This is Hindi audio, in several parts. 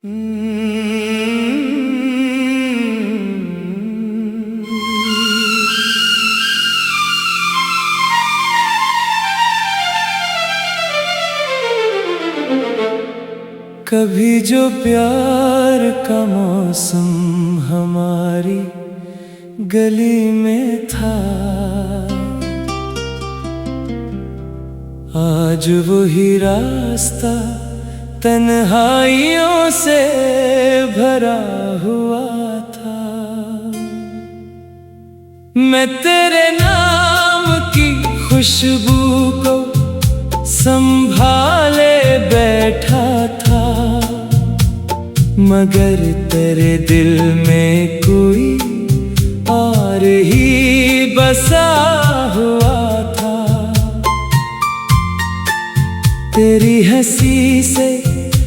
कभी जो प्यार का मौसम हमारी गली में था, आज वही रास्ता तन्हाइयों से भरा हुआ था। मैं तेरे नाम की खुशबू को संभाले बैठा था, मगर तेरे दिल में कोई और ही बसा हुआ था। तेरी हंसी से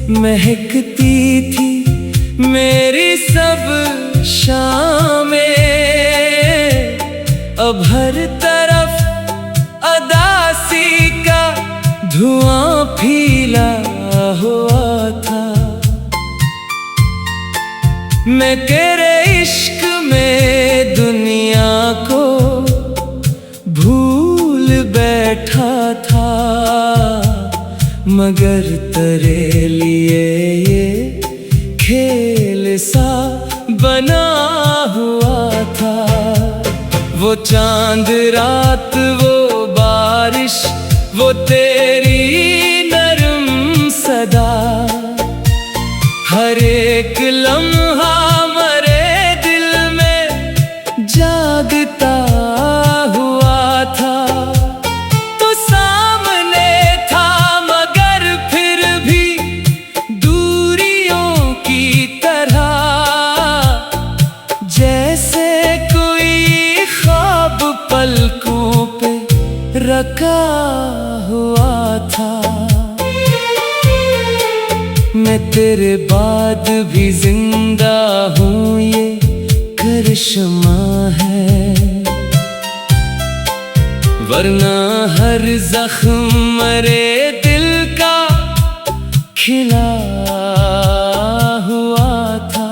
महकती थी मेरी सब शामें, अब हर तरफ अदासी का धुआं फैला हुआ था। मैं तेरे इश्क में दुनिया को भूल बैठा था, मगर तेरे लिए ये खेल सा बना हुआ था। वो चांद रात, वो बारिश, वो तेरी नरम सदा, हर एक लम्हा मेरे दिल में जागता हुआ था। तो सामने था मगर फिर भी दूरियों की तरह, जैसे कोई ख्वाब पलकों पे रखा हुआ था। मैं तेरे बाद भी जिंदा हूँ, ये करिश्मा है, वरना हर जख्म मेरे दिल का खिला हुआ था।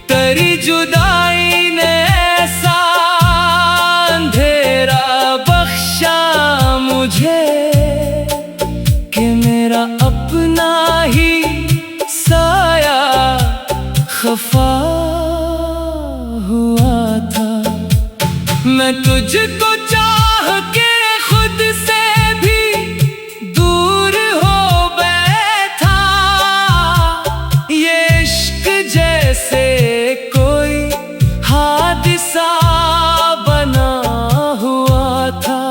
तेरी जुदाई ने ऐसा अंधेरा बख्शा मुझे कि मेरा अपना ही साया खफा हुआ था। मैं तुझको चाह के खुद से भी दूर हो बैठा, ये इश्क जैसे कोई हादसा बना हुआ था।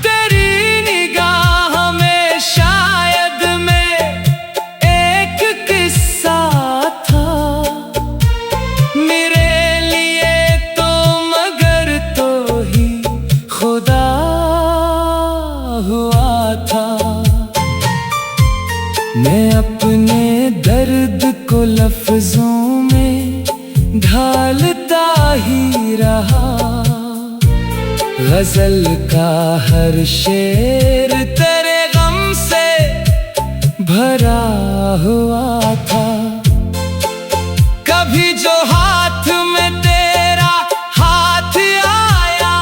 तेरी निगाह में शायद मैं एक किस्सा था, मेरे लिए तो मगर तो ही खुदा हुआ था। मैं अपने दर्द को लफ्जों में ढालता ही रहा, गजल का हर शेर तेरे गम से भरा हुआ था। कभी जो हाथ में तेरा हाथ आया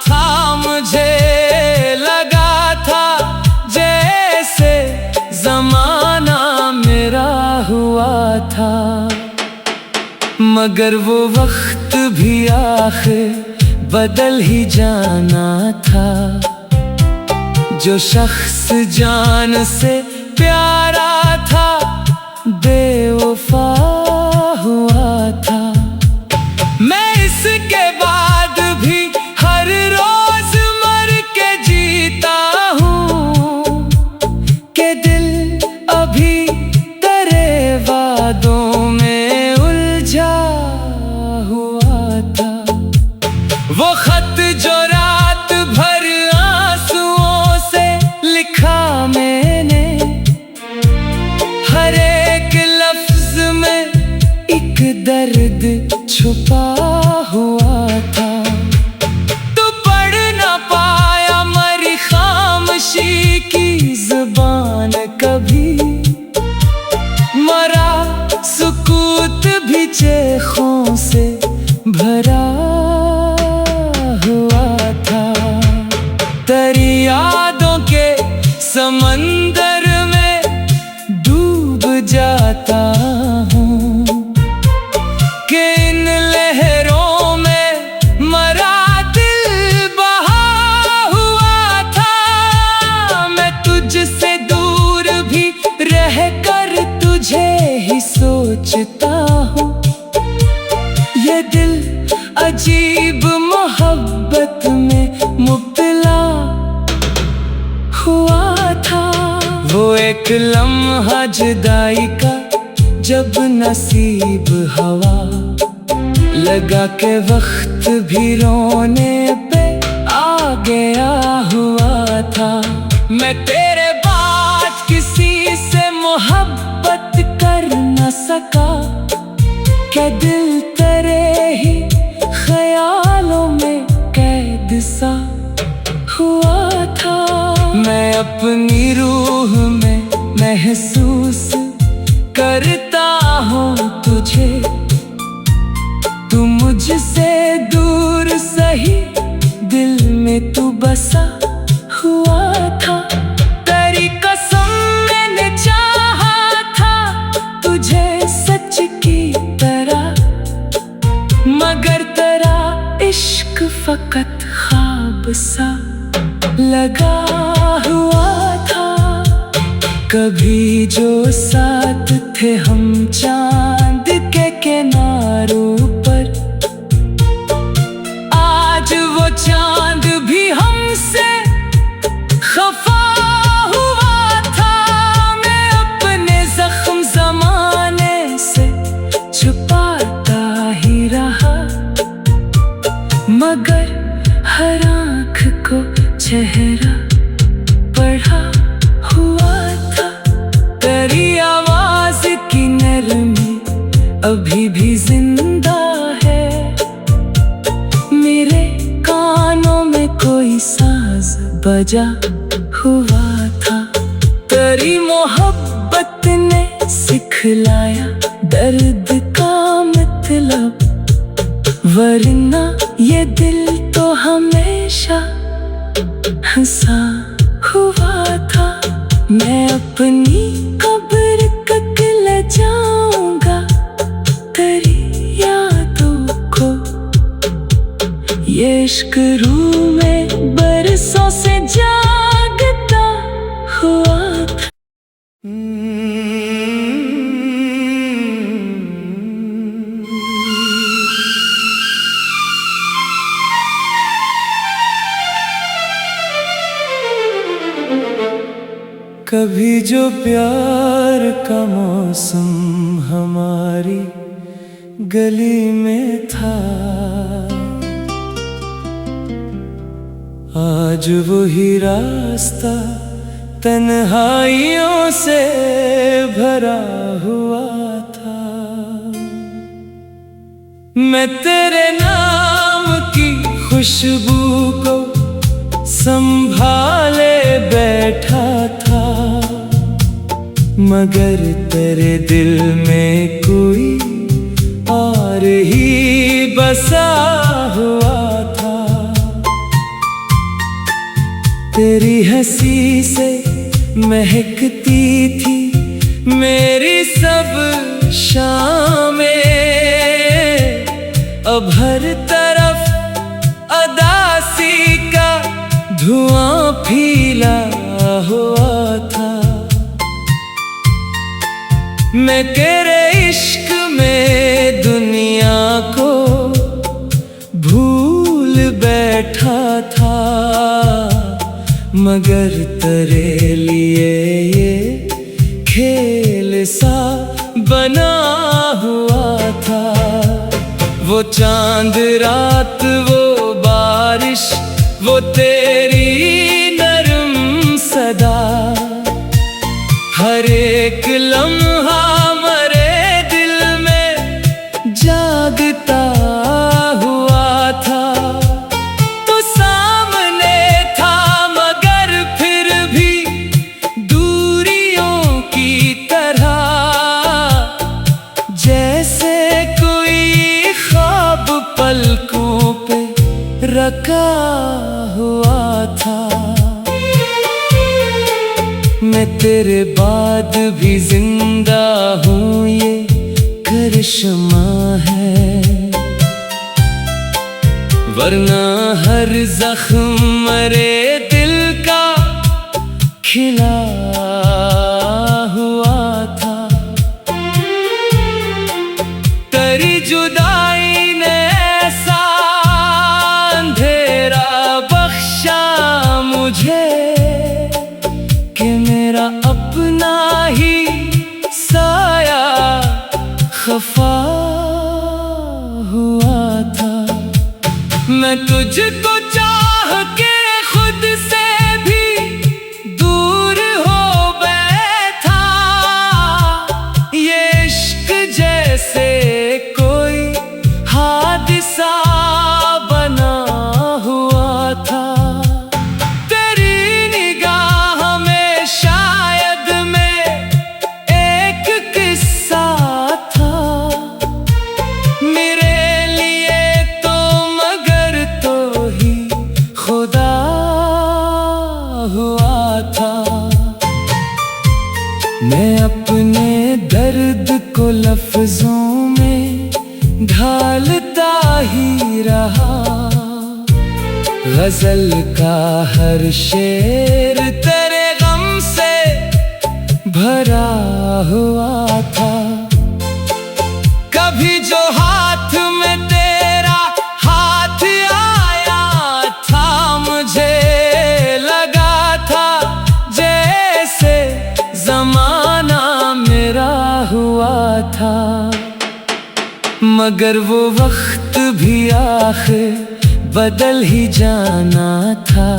था, मुझे लगा था जैसे जमाना मेरा हुआ था। मगर वो वक्त भी आखिर बदल ही जाना था, जो शख्स जान से प्यारा था बेवफा हुआ था। मैं इसके बाद भी हर रोज मर के जीता हूँ कि दिल अभी तेरे वादों में उलझा हुआ था। वो खत जो रात भर आंसुओं से लिखा मैंने, हर एक लफ्ज में एक दर्द छुपा हुआ था। तो पढ़ ना पाया मेरी खामोशी की जुबान कभी, भी चेखों से भरा हुआ था। तेरी यादों के समंदर में डूब जाता हूँ कि इन लहरों में मरा दिल बहा हुआ था। मैं तुझसे दूर भी रहकर तुझे ही सोचता हूँ। ये दिल अजीब मोहब्बत में मुब्तला हुआ था। वो एक लम्हा जुदाई का जब नसीब हवा लगा के वक्त भी रोने पे आ गया हुआ था। मैं तेरे बाद किसी से मोहब्बत कर न सका, क्या दिल तेरे ही ख्यालों में कैद सा हुआ था। मैं अपनी रूह में महसूस करता हूँ तुझे, तू मुझसे दूर सही दिल में तू बसा हुआ था। तेरी कसम मैंने चाहा था तुझे सच की तरह, मगर तेरा इश्क फकत ख्वाब सा लगा हुआ था। कभी जो साथ थे हम चांद के किनारों पर, आज वो चांद भी हमसे खफा हुआ था। मैं अपने जख्म जमाने से छुपाता ही रहा, मगर हर आँख को चेहरा पढ़ा हुआ था। तेरी आवाज की नरमी अभी भी जिंदा है, मेरे कानों में कोई साज बजा हुआ था। तेरी मोहब्बत ने सिखलाया दर्द का मतलब, वरना ये दिल तो हमेशा हंसा हुआ था। मैं अपनी कब्र तक ले जाऊंगा तेरी यादों को, ये इश्क रूह में बरसों से जागता हुआ था। कभी जो प्यार का मौसम हमारी गली में था, आज वही रास्ता तन्हाइयों से भरा हुआ था। मैं तेरे नाम की खुशबू को संभाले बैठा था, मगर तेरे दिल में कोई और ही बसा हुआ था। तेरी हंसी से महकती थी मेरी सब शामें, अब हर तरफ अदासी का धुआं फैला हुआ था। मैं तेरे इश्क में दुनिया को भूल बैठा था, मगर तेरे लिए ये खेल सा बना हुआ था। वो चांद रात, वो बारिश, वो तेरी नरम सदा, हर एक लम्हा मेरे दिल में जागता हुआ था। तो सामने था मगर फिर भी दूरियों की तरह, जैसे तेरे बाद भी जिंदा हूँ ये करिश्मा है, वरना हर जख्म मरे दिल का खिला हुआ था। तेरी जुदाई ने ऐसा अंधेरा बख्शा मुझे कि मेरा अपना ही साया खफा हुआ था। मैं तुझको चाह के खुद से भी दूर हो बैठा, ये इश्क जैसे कोई हादसा बना हुआ था। तेरी निगाह में शायद मैं एक किस्सा था, मेरे लिए तो मगर तो ही खुदा हुआ था। मैं अपने दर्द को लफ्जों में ढालता ही रहा, गजल का हर शेर तेरे गम से भरा हुआ था। कभी जो हाथ में तेरा हाथ आया था, मुझे लगा था जैसे जमाना मेरा हुआ था। मगर वो वक्त भी आखिर बदल ही जाना था।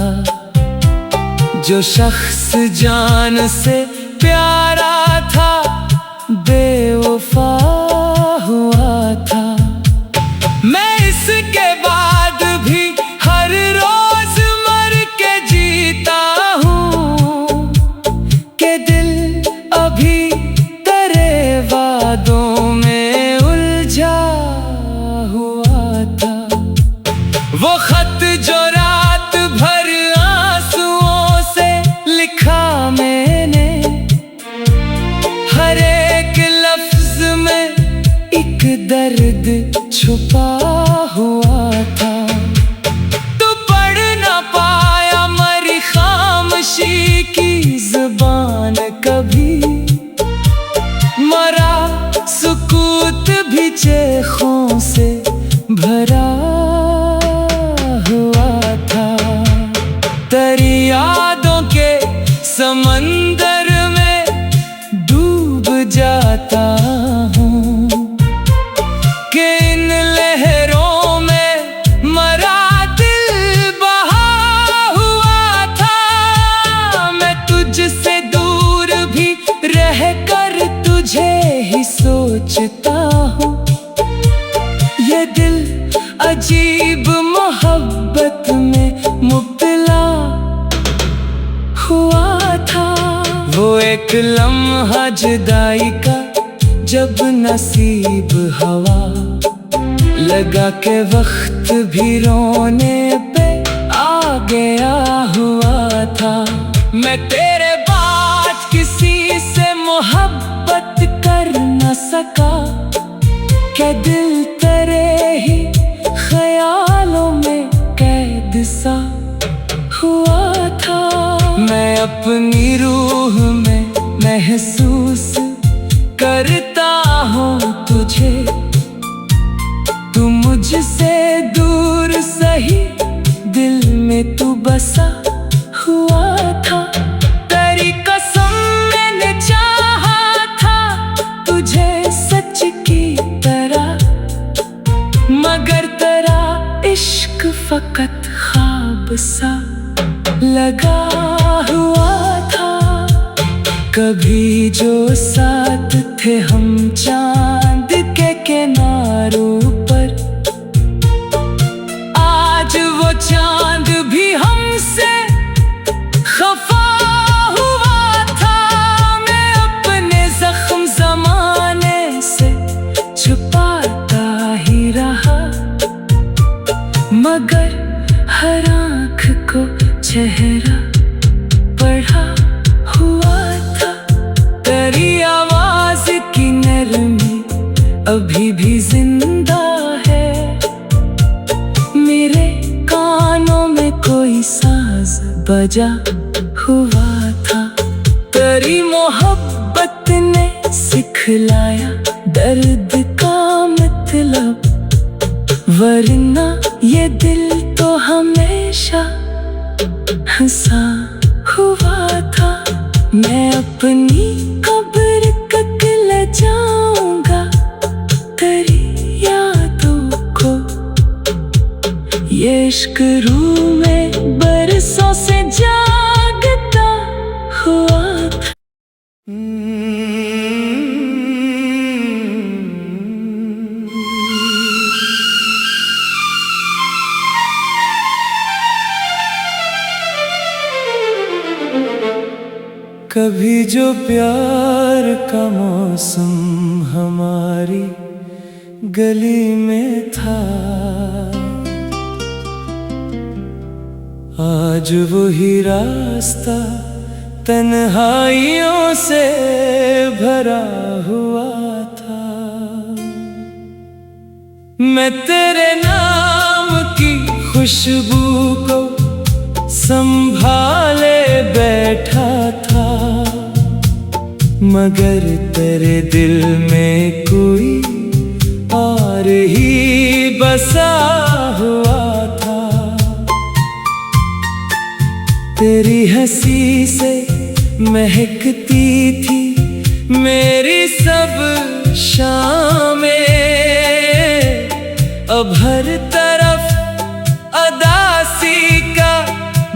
जो शख्स जान से प्यारा था बेवफा हुआ था। मैं इसके बाद भी हर रोज मर के जीता हूँ कि दिल अभी तेरे वादों में उलझा हुआ था। वो खत जो रात भर आंसुओं से लिखा मैंने, हर एक लफ्ज में एक दर्द छुपा हुआ था। तू पढ़ ना पाया मरी खामोशी की जुबान कभी, मरा सुकूत भी चेखों से भरा हुआ था। तेरी यादों के समंदर में डूब जाता हूँ कि इन लहरों में मरा दिल बहा हुआ था। मैं तुझसे दूर भी रह कर तुझे ही सोचता हूँ, ये दिल अजीब मोहब्बत में मुब्तला हुआ था। वो एक लम्हा जुदाई का जब नसीब हवा लगा के वक्त भी रोने पे आ गया हुआ था। मैं तेरे बाद किसी से मोहब्बत कर न सका, क्या दिल तेरे ही ख्यालों में कैद सा हुआ था। मैं अपनी रूह में महसूस करता हूँ तुझे, तू मुझसे दूर सही दिल में तू बसा हुआ था। तेरी कसम मैंने चाहा था तुझे सच की तरह, मगर तेरा इश्क फकत ख्वाब सा लगा हुआ था। कभी जो साथ थे हम चांद के किनारों पर, आज वो चांद भी हमसे खफा हुआ था। मैं अपने जख्म जमाने से छुपाता ही रहा, मगर हर आँख को चेहरा पढ़ा हुआ था। अभी भी जिंदा है। मेरे कानों में कोई साज बजा हुआ था। तेरी मोहब्बत ने सिखलाया दर्द का मतलब, वरना ये दिल तो हमेशा हंसा हुआ था। मैं अपनी कब्र तक ले जाऊंगा तेरी यादों को। ये इश्क रूह में बरसों से जागता हुआ था। कभी जो प्यार का मौसम हमारी गली में था, आज वही रास्ता तन्हाइयों से भरा हुआ था। मैं तेरे नाम की खुशबू को संभाले बैठा था, मगर तेरे दिल में कोई और ही बसा हुआ था। तेरी हंसी से महकती थी मेरी सब शामें, अब हर तरफ अदासी का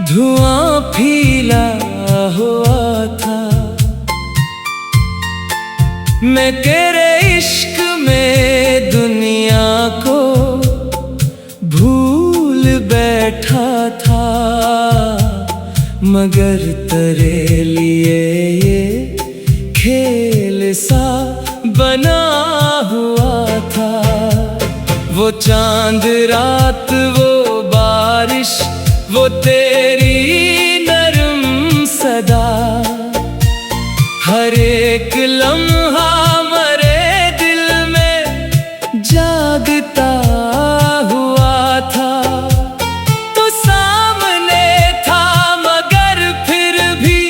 धुआं फैला हुआ था। मैं तेरे इश्क में दुनिया को भूल बैठा था, मगर तेरे लिए ये खेल सा बना हुआ था। वो चांद रात, वो बारिश, वो तेरी नरम सदा, हर एक लम्हा मेरे दिल में जागता हुआ था। तो सामने था मगर फिर भी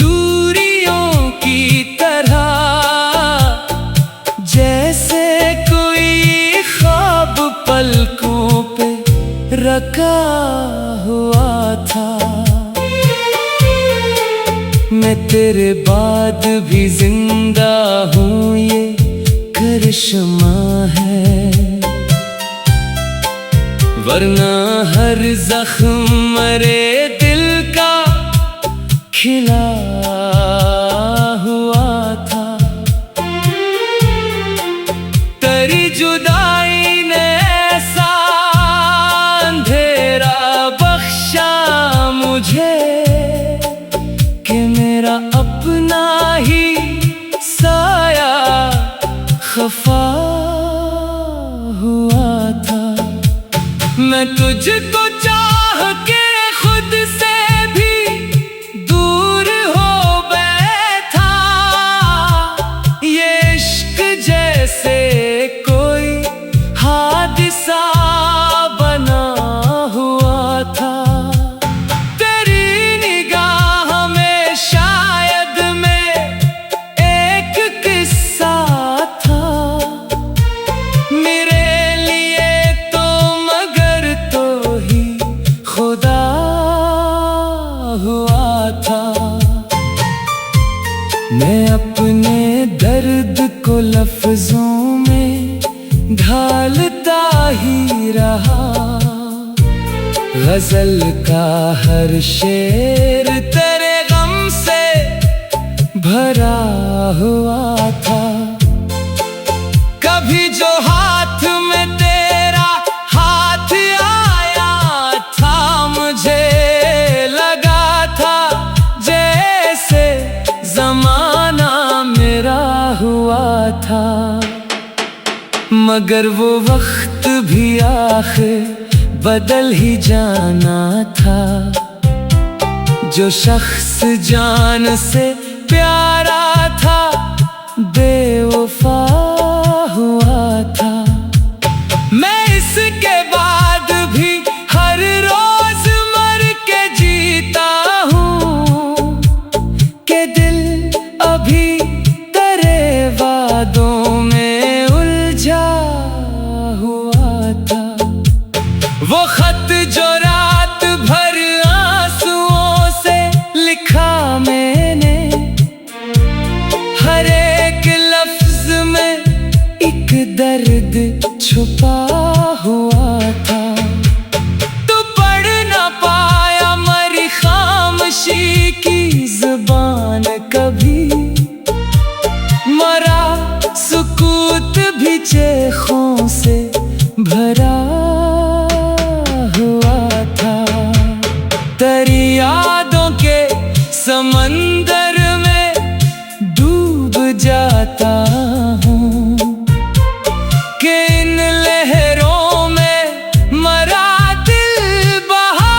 दूरियों की तरह, जैसे कोई ख्वाब पलकों पे रखा हुआ था। मैं तेरे बाद भी जिंदा हूँ, ये करिश्मा है, वरना हर जख्म मेरे दिल का खिला हुआ था। तेरी जुदाई ने ऐसा अंधेरा बख्शा मुझे कि मेरा अपना ही साया खफा हुआ था। मैं तुझको चाह के खुद से भी दूर हो बैठा, ये इश्क जैसे कोई हादसा बना हुआ था। तेरी निगाह में शायद मैं एक किस्सा था, मेरे लिए तो मगर तो ही खुदा हुआ था। मैं अपने दर्द को लफ्जों में ढालता ही रहा, गजल का हर शेर तेरे गम से भरा हुआ था। कभी जो हाथ में तेरा हाथ आया था, मुझे लगा था जैसे जमाना मेरा हुआ था। मगर वो वक्त भी आखिर बदल ही जाना था। जो शख्स जान से प्यारा था बेवफा हुआ दर्द छुपा हुआ था। तू पढ़ ना पाया मरी खामोशी की जुबान कभी, मरा सुकूत भी चेखों से भरा हुआ था। तेरी यादों के समंदर में डूब जाता हूँ कि इन लहरों में मरा दिल बहा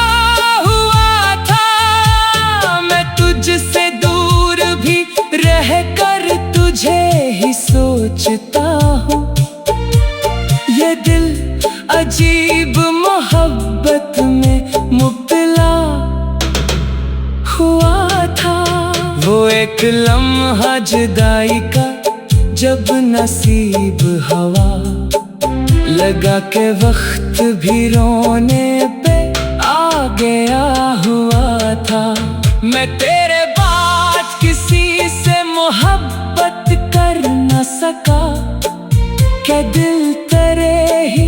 हुआ था। मैं तुझसे दूर भी रह कर तुझे ही सोचता हूँ। ये दिल अजीब मोहब्बत में मुब्तला हुआ था। वो एक लम्हा जुदाई का जब नसीब हवा लगा के वक्त भी रोने पे आ गया हुआ था। मैं तेरे बाद किसी से मोहब्बत कर न सका, क्या दिल तेरे ही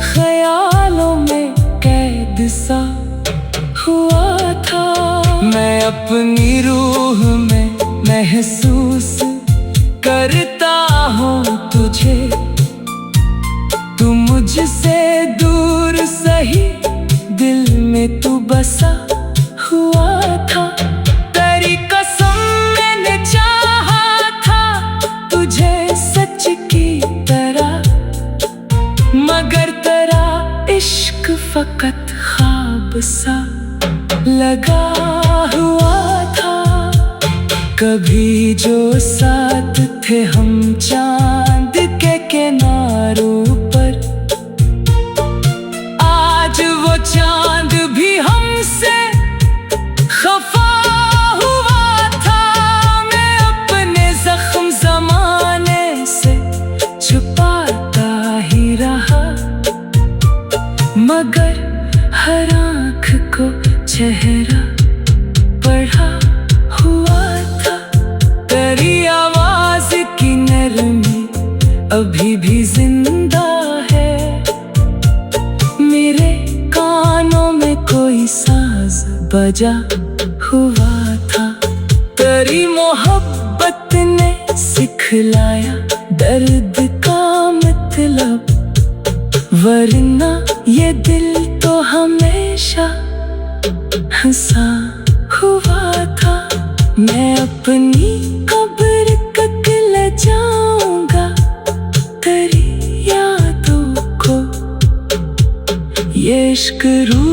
ख्यालों में कैद सा हुआ था। मैं अपनी रूह में महसूस करता हूँ तुझे, तू मुझसे दूर सही दिल में तू बसा हुआ था। तेरी कसम मैंने चाहा था तुझे सच की तरह, मगर तेरा इश्क फकत ख्वाब सा लगा हुआ था। कभी जो साथ थे हम चांद के किनारों पर, आज वो चांद भी हमसे खफा हुआ था। मैं अपने जख्म ज़माने से छुपाता ही रहा, मगर हर आँख को चेहरा पढ़ा हुआ था। तेरी आवाज की नरमी अभी भी जिंदा है, मेरे कानों में कोई साज बजा हुआ था। तेरी मोहब्बत ने सिखलाया दर्द का मतलब, वरना ये दिल तो हमेशा हंसा हुआ था। मैं अपनी कब्र तक ले जाऊंगा तेरी यादों को, ये इश्क रूह